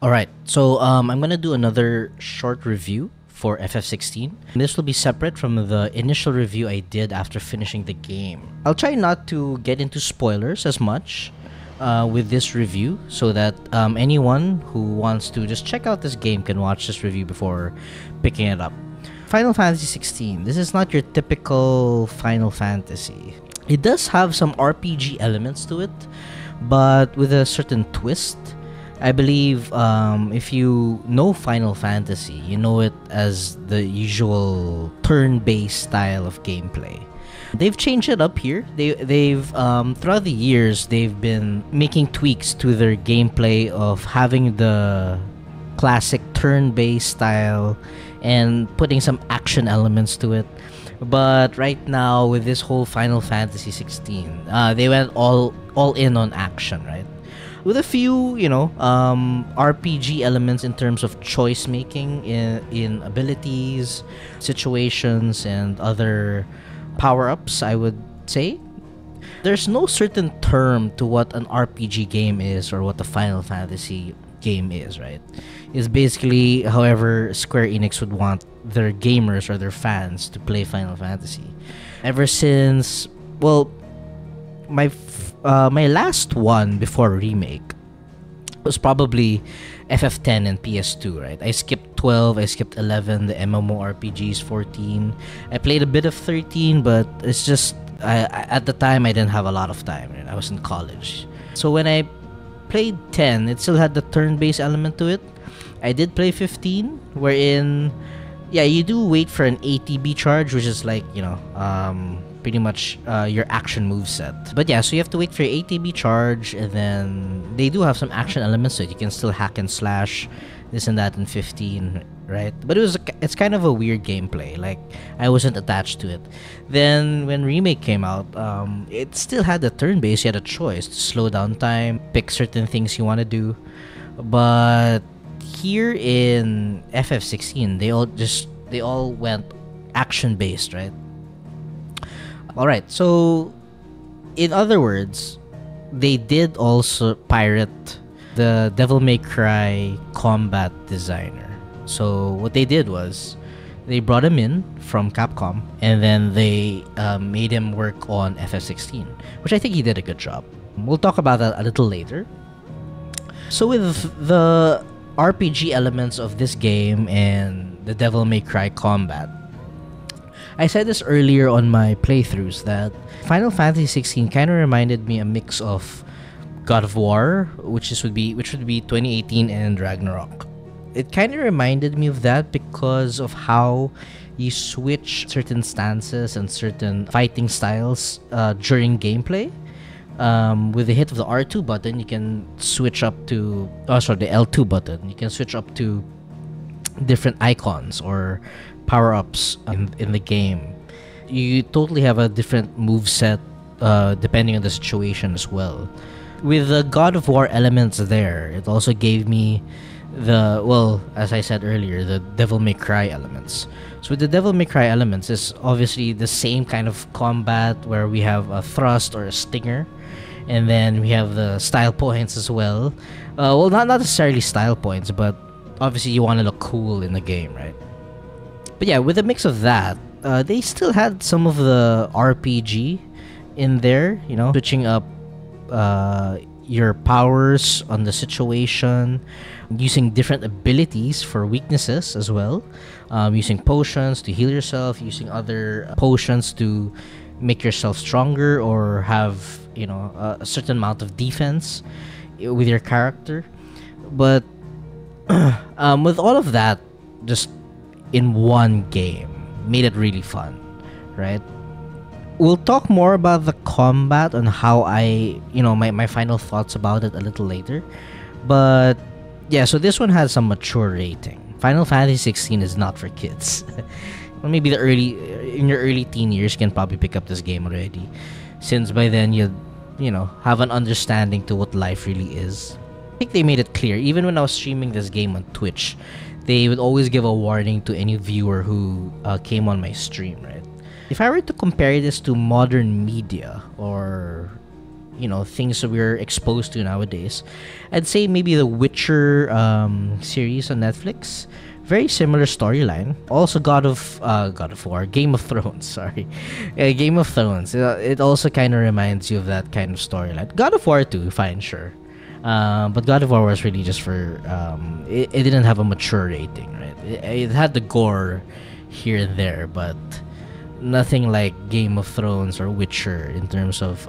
Alright, so I'm gonna do another short review for FF16. This will be separate from the initial review I did after finishing the game. I'll try not to get into spoilers as much with this review, so that anyone who wants to just check out this game can watch this review before picking it up. Final Fantasy 16. This is not your typical Final Fantasy. It does have some RPG elements to it, but with a certain twist. I believe if you know Final Fantasy, you know it as the usual turn-based style of gameplay. They've changed it up here. They've throughout the years, they've been making tweaks to their gameplay of having the classic turn-based style and putting some action elements to it. But right now, with this whole Final Fantasy 16, they went all in on action, right? With a few, RPG elements in terms of choice making in abilities, situations, and other power-ups, I would say. There's no certain term to what an RPG game is or what a Final Fantasy game is, right? It's basically however Square Enix would want their gamers or their fans to play Final Fantasy. Ever since, well, my last one before remake was probably FF10 and PS2, right? I skipped 12, I skipped 11, the MMORPGs 14. I played a bit of 13, but it's just at the time I didn't have a lot of time, right? I was in college. So when I played 10, it still had the turn-based element to it. I did play 15, wherein you do wait for an ATB charge, which is like, pretty much your action moveset. But yeah, so you have to wait for your ATB charge, and then they do have some action elements so you can still hack and slash this and that in 15, right? But it's kind of a weird gameplay. Like, I wasn't attached to it. Then when Remake came out, it still had the turn-based. You had a choice to slow down time, pick certain things you want to do. But here in FF16, they all went action-based, right? Alright, so in other words, they did also pirate the Devil May Cry combat designer. So what they did was they brought him in from Capcom, and then they made him work on FF16, which I think he did a good job. We'll talk about that a little later. So with the RPG elements of this game and the Devil May Cry combat, I said this earlier on my playthroughs that Final Fantasy 16 kind of reminded me a mix of God of War, which would be 2018, and Ragnarok. It kind of reminded me of that because of how you switch certain stances and certain fighting styles during gameplay. With the hit of the R2 button, you can switch up to the L2 button. You can switch up to different icons or power-ups in the game. You totally have a different moveset depending on the situation as well. With the God of War elements there, it also gave me as I said earlier, the Devil May Cry elements. So with the Devil May Cry elements, it's obviously the same kind of combat where we have a thrust or a stinger, and then we have the style points as well. Not necessarily style points, but obviously you want to look cool in the game, right? But yeah, with a mix of that, they still had some of the RPG in there, switching up your powers on the situation, using different abilities for weaknesses as well, using potions to heal yourself, using other potions to make yourself stronger or have, a certain amount of defense with your character. But with all of that, just in one game, made it really fun, right? We'll talk more about the combat and how my final thoughts about it a little later. But yeah, so this one has some mature rating. Final Fantasy 16 is not for kids. Well, maybe in your early teen years, you can probably pick up this game already, since by then you have an understanding to what life really is. I think they made it clear. Even when I was streaming this game on Twitch, they would always give a warning to any viewer who came on my stream, right? If I were to compare this to modern media or things that we're exposed to nowadays. I'd say maybe the Witcher series on Netflix. Very similar storyline. Also, God of War, Game of Thrones. Sorry, Game of Thrones. It also kind of reminds you of that kind of storyline. God of War too, fine, sure. But God of War was really just for it didn't have a mature rating, right? It had the gore here and there, but nothing like Game of Thrones or Witcher in terms of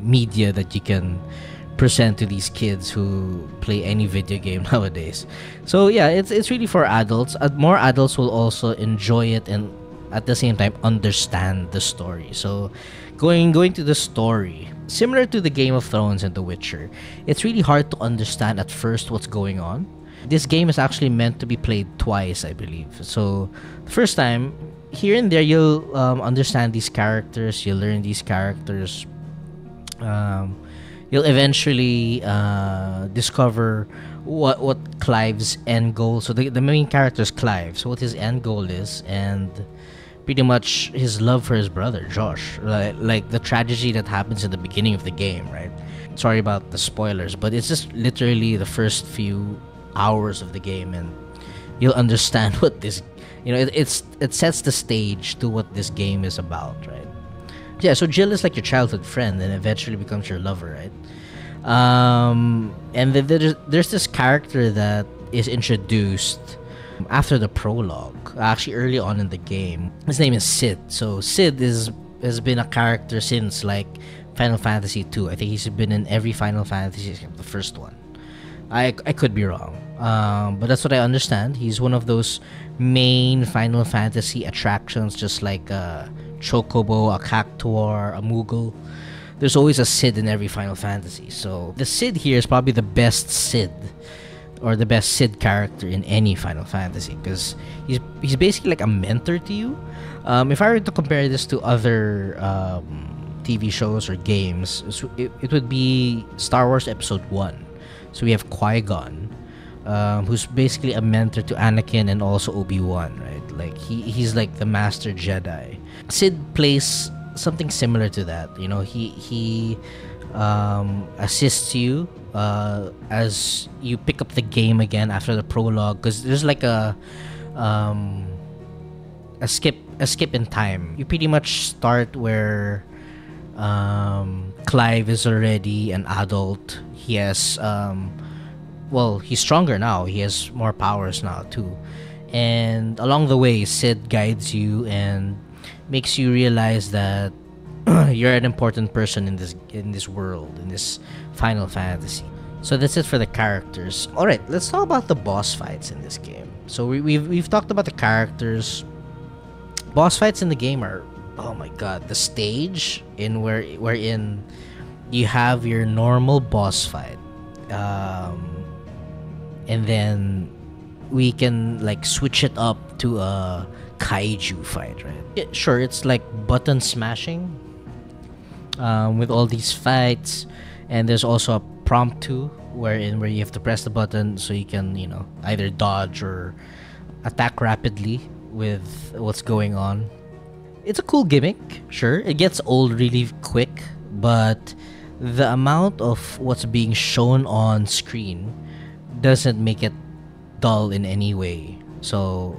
media that you can present to these kids who play any video game nowadays. So yeah, it's really for adults. More adults will also enjoy it and at the same time understand the story. So going to the story, similar to the Game of Thrones and The Witcher, it's really hard to understand at first what's going on. This game is actually meant to be played twice, I believe. So the first time, here and there, you'll understand these characters, you'll learn these characters. You'll eventually discover what Clive's end goal. So the main character is Clive. So what his end goal is, and pretty much his love for his brother Josh. Like the tragedy that happens in the beginning of the game, right? Sorry about the spoilers, but it's just literally the first few hours of the game, and you'll understand what this, it sets the stage to what this game is about, right? Yeah, so Jill is like your childhood friend and eventually becomes your lover, right? And then there's this character that is introduced after the prologue, actually early on in the game. His name is Sid. So Sid has been a character since like Final Fantasy 2. I think he's been in every Final Fantasy except the first one. I could be wrong, but that's what I understand. He's one of those main Final Fantasy attractions, just like Chocobo, a Cactuar, a Moogle. There's always a Sid in every Final Fantasy. So the Sid here is probably the best Sid, or the best Sid character in any Final Fantasy, because he's basically like a mentor to you. If I were to compare this to other TV shows or games, it would be Star Wars Episode 1. So we have Qui-Gon, who's basically a mentor to Anakin and also Obi-Wan, right? Like he's like the Master Jedi. Sid plays something similar to that. He assists you as you pick up the game again after the prologue, because there's like a skip in time. You pretty much start where Clive is already an adult. He has he's stronger now. He has more powers now too. And along the way, Sid guides you and makes you realize that you're an important person in this world, in this Final Fantasy. So that's it for the characters. All right, let's talk about the boss fights in this game. So we've talked about the characters. Boss fights in the game are, oh my god, the stage wherein you have your normal boss fight, and then we can like switch it up to a kaiju fight, right? Sure, it's like button smashing with all these fights, and there's also a prompt too, where you have to press the button so you can either dodge or attack rapidly with what's going on. It's a cool gimmick, sure. It gets old really quick, but the amount of what's being shown on screen doesn't make it dull in any way. So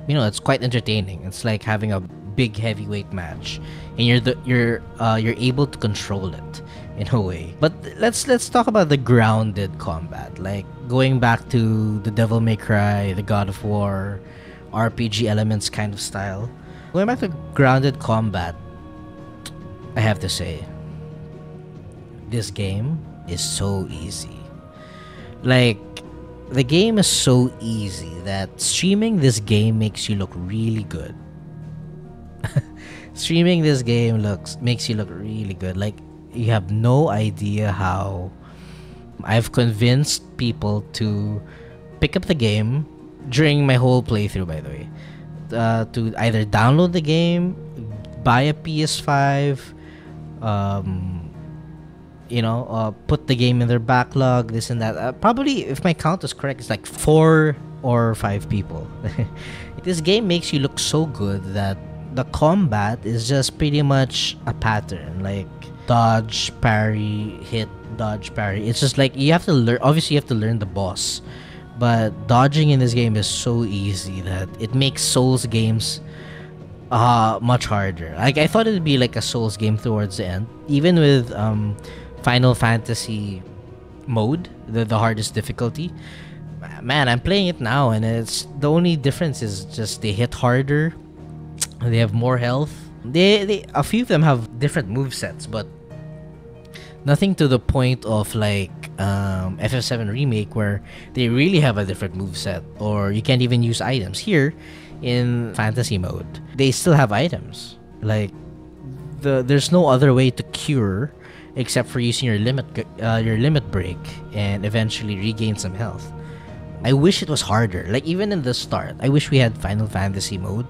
it's quite entertaining. It's like having a big heavyweight match, and you're able to control it in a way. But let's talk about the grounded combat, like going back to the Devil May Cry, the God of War, RPG elements kind of style. Going back to grounded combat, I have to say, this game is so easy. Like, the game is so easy that streaming this game makes you look really good. Streaming this game makes you look really good. Like, you have no idea how I've convinced people to pick up the game during my whole playthrough, by the way, to either download the game, buy a PS5, put the game in their backlog, this and that. Probably, if my count is correct, it's like 4 or 5 people. This game makes you look so good that the combat is just pretty much a pattern, like dodge, parry, hit, dodge, parry. It's just like you have to learn. Obviously, you have to learn the boss, but dodging in this game is so easy that it makes Souls games much harder. Like, I thought it'd be like a Souls game towards the end, even with Final Fantasy mode, the hardest difficulty. Man, I'm playing it now, and it's the only difference is just they hit harder. They have more health. They a few of them have different movesets, but nothing to the point of like FF7 Remake, where they really have a different moveset, or you can't even use items. Here in fantasy mode, they still have items. Like, there's no other way to cure except for using your limit break and eventually regain some health. I wish it was harder. Like, even in the start, I wish we had Final Fantasy mode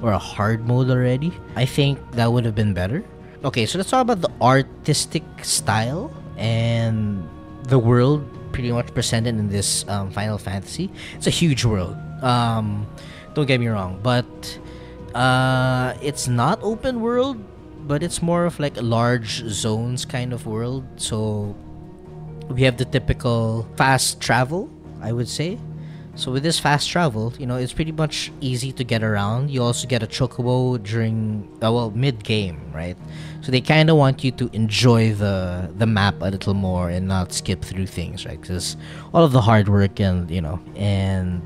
or a hard mode already. I think that would have been better. Okay, so let's talk about the artistic style and the world pretty much presented in this Final Fantasy. It's a huge world. Don't get me wrong, but it's not open world, but it's more of like a large zones kind of world. So we have the typical fast travel, I would say. So with this fast travel, you know, it's pretty much easy to get around. You also get a chocobo during mid-game, right? So they kind of want you to enjoy the map a little more and not skip through things, right? Because all of the hard work and, you know, and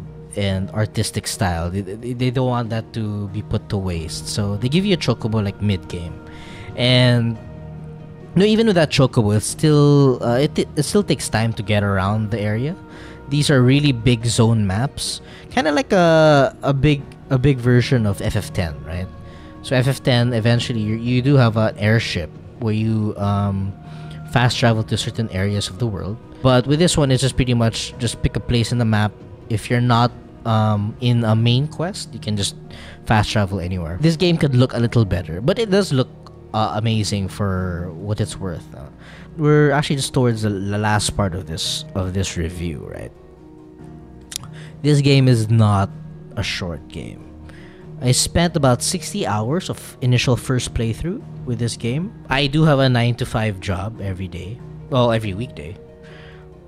artistic style, they don't want that to be put to waste. So they give you a chocobo like mid-game. And no, even with that chocobo, it's still it still takes time to get around the area. These are really big zone maps, kind of like a big version of FF10, right? So FF10, eventually you do have an airship where you fast travel to certain areas of the world. But with this one, it's just pretty much just pick a place in the map. If you're not in a main quest, you can just fast travel anywhere. This game could look a little better, but it does look amazing for what it's worth. We're actually just towards the last part of this review, right? This game is not a short game. I spent about 60 hours of initial first playthrough with this game. I do have a 9 to 5 job every day, well, every weekday.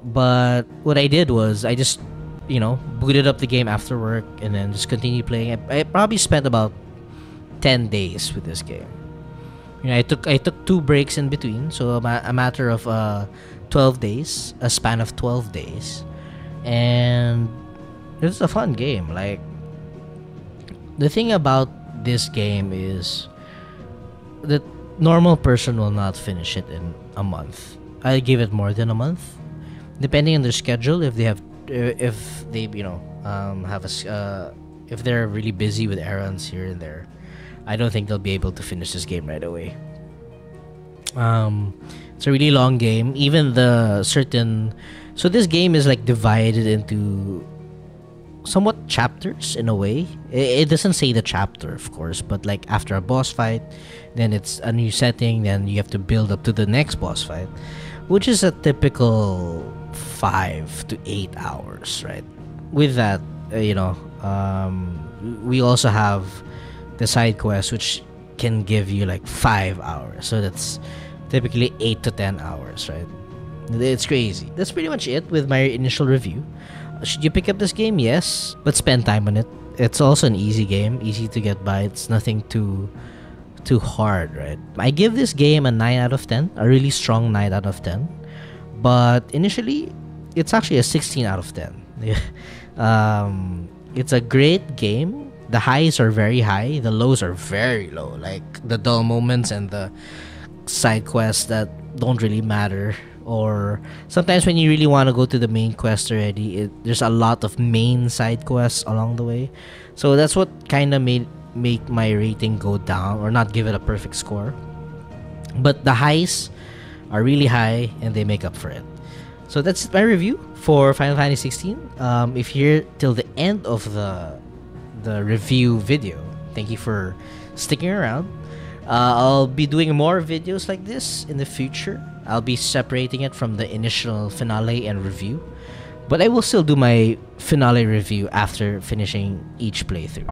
But what I did was I just, you know, booted up the game after work and then just continued playing. I probably spent about 10 days with this game. You know, I took 2 breaks in between, so a matter of 12 days, a span of 12 days, and it was a fun game. Like, the thing about this game is the normal person will not finish it in a month. I give it more than a month, depending on their schedule. If they you know if they're really busy with errands here and there, I don't think they'll be able to finish this game right away. It's a really long game. Even so this game is like divided into somewhat chapters in a way. It doesn't say the chapter, of course, but like after a boss fight, then it's a new setting, then you have to build up to the next boss fight, which is a typical 5 to 8 hours, right? With that, you know, we also have the side quest, which can give you like 5 hours, so that's typically 8 to 10 hours, right? It's crazy. That's pretty much it with my initial review. Should you pick up this game? Yes, but spend time on it. It's also an easy game, easy to get by. It's nothing too hard, right? I give this game a 9 out of 10, a really strong 9 out of 10. But initially, it's actually a 16 out of 10. It's a great game. The highs are very high, the lows are very low, like the dull moments and the side quests that don't really matter. Or sometimes when you really want to go to the main quest already, there's a lot of main side quests along the way. So that's what kind of make my rating go down, or not give it a perfect score. But the highs are really high and they make up for it. So that's my review for Final Fantasy 16. If you're till the end of the review video, thank you for sticking around. I'll be doing more videos like this in the future. I'll be separating it from the initial finale and review, but I will still do my finale review after finishing each playthrough.